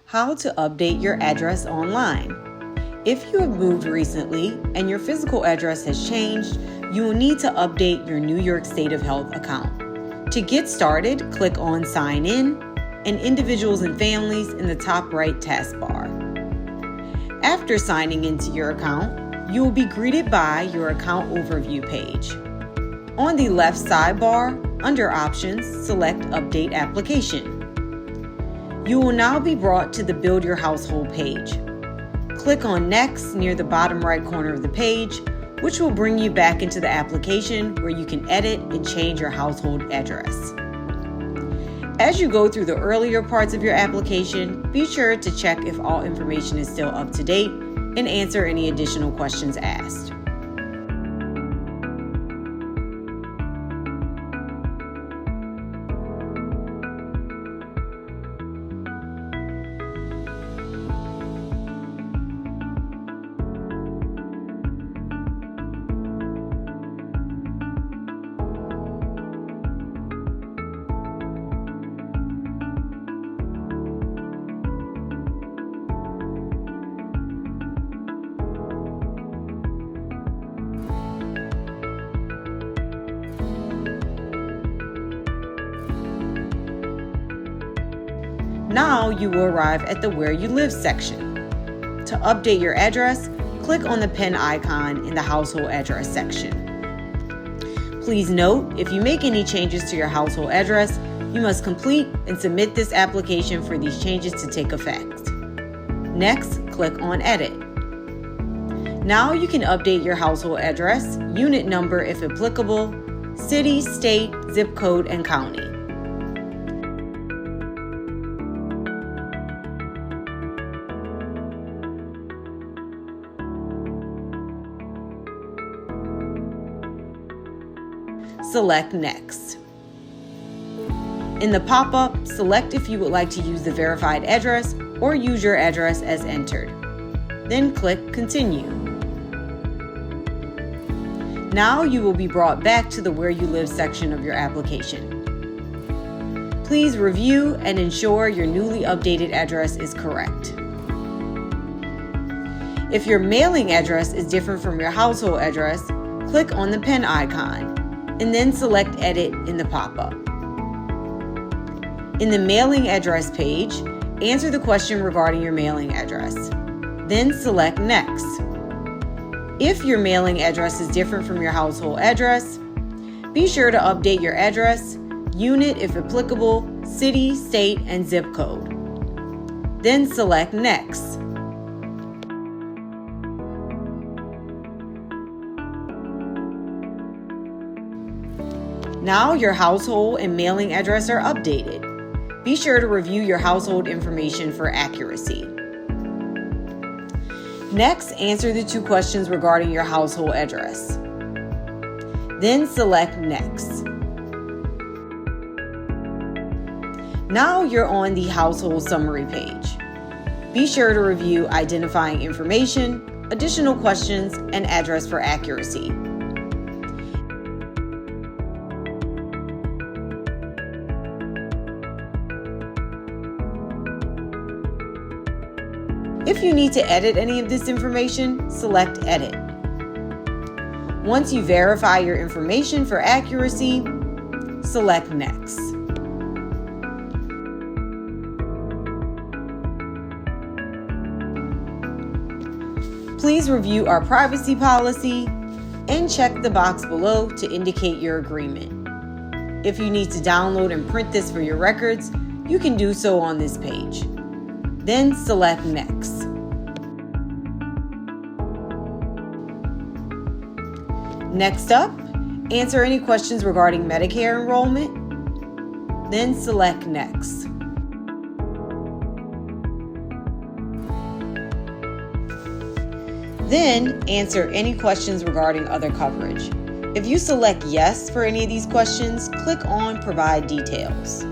How to update your address online. If you have moved recently and your physical address has changed, you will need to update your New York State of Health account. To get started, click on Sign In and Individuals and Families in the top right taskbar. After signing into your account, you will be greeted by your account overview page. On the left sidebar, under Options, select Update Application. You will now be brought to the Build Your Household page. Click on Next near the bottom right corner of the page, which will bring you back into the application where you can edit and change your household address. As you go through the earlier parts of your application, be sure to check if all information is still up to date and answer any additional questions asked. Now you will arrive at the Where You Live section. To update your address, click on the pen icon in the Household Address section. Please note, if you make any changes to your household address, you must complete and submit this application for these changes to take effect. Next, click on Edit. Now you can update your household address, unit number if applicable, city, state, zip code, and county. Select Next. In the pop-up, select if you would like to use the verified address or use your address as entered. Then click Continue. Now you will be brought back to the Where You Live section of your application. Please review and ensure your newly updated address is correct. If your mailing address is different from your household address, click on the pen icon and then select Edit in the pop-up. In the mailing address page, answer the question regarding your mailing address. Then select Next. If your mailing address is different from your household address, be sure to update your address, unit if applicable, city, state, and zip code. Then select Next. Now your household and mailing address are updated. Be sure to review your household information for accuracy. Next, answer the 2 questions regarding your household address. Then select Next. Now you're on the household summary page. Be sure to review identifying information, additional questions, and address for accuracy. If you need to edit any of this information, select Edit. Once you verify your information for accuracy, select Next. Please review our privacy policy and check the box below to indicate your agreement. If you need to download and print this for your records, you can do so on this page. Then select Next. Next up, answer any questions regarding Medicare enrollment. Then select Next. Then answer any questions regarding other coverage. If you select Yes for any of these questions, click on Provide Details.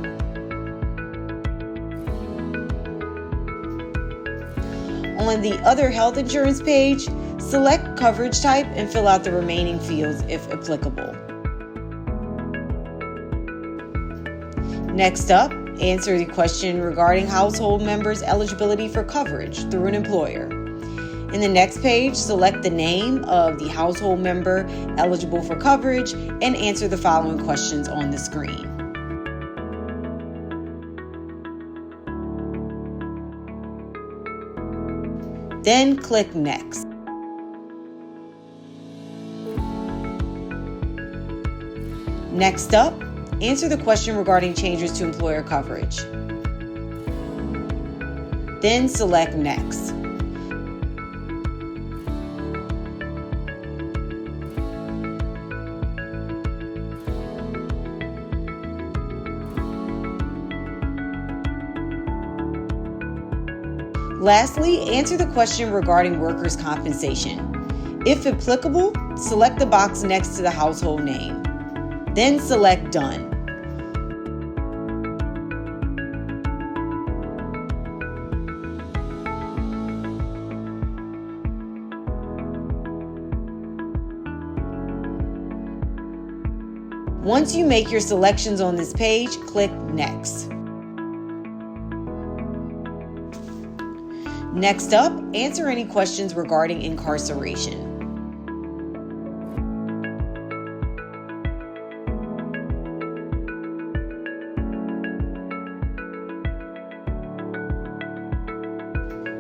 On the Other Health Insurance page, select coverage type and fill out the remaining fields if applicable. Next up, answer the question regarding household members' eligibility for coverage through an employer. In the next page, select the name of the household member eligible for coverage and answer the following questions on the screen. Then click Next. Next up, answer the question regarding changes to employer coverage. Then select Next. Lastly, answer the question regarding workers' compensation. If applicable, select the box next to the household name. Then select Done. Once you make your selections on this page, click Next. Next up, answer any questions regarding incarceration.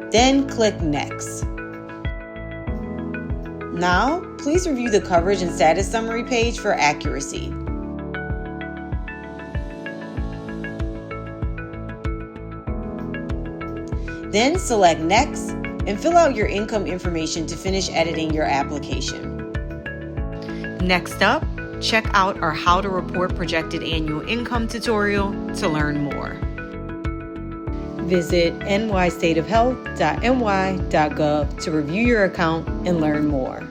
Then click Next. Now, please review the coverage and status summary page for accuracy. Then select Next and fill out your income information to finish editing your application. Next up, check out our How to Report Projected Annual Income tutorial to learn more. Visit nystateofhealth.ny.gov to review your account and learn more.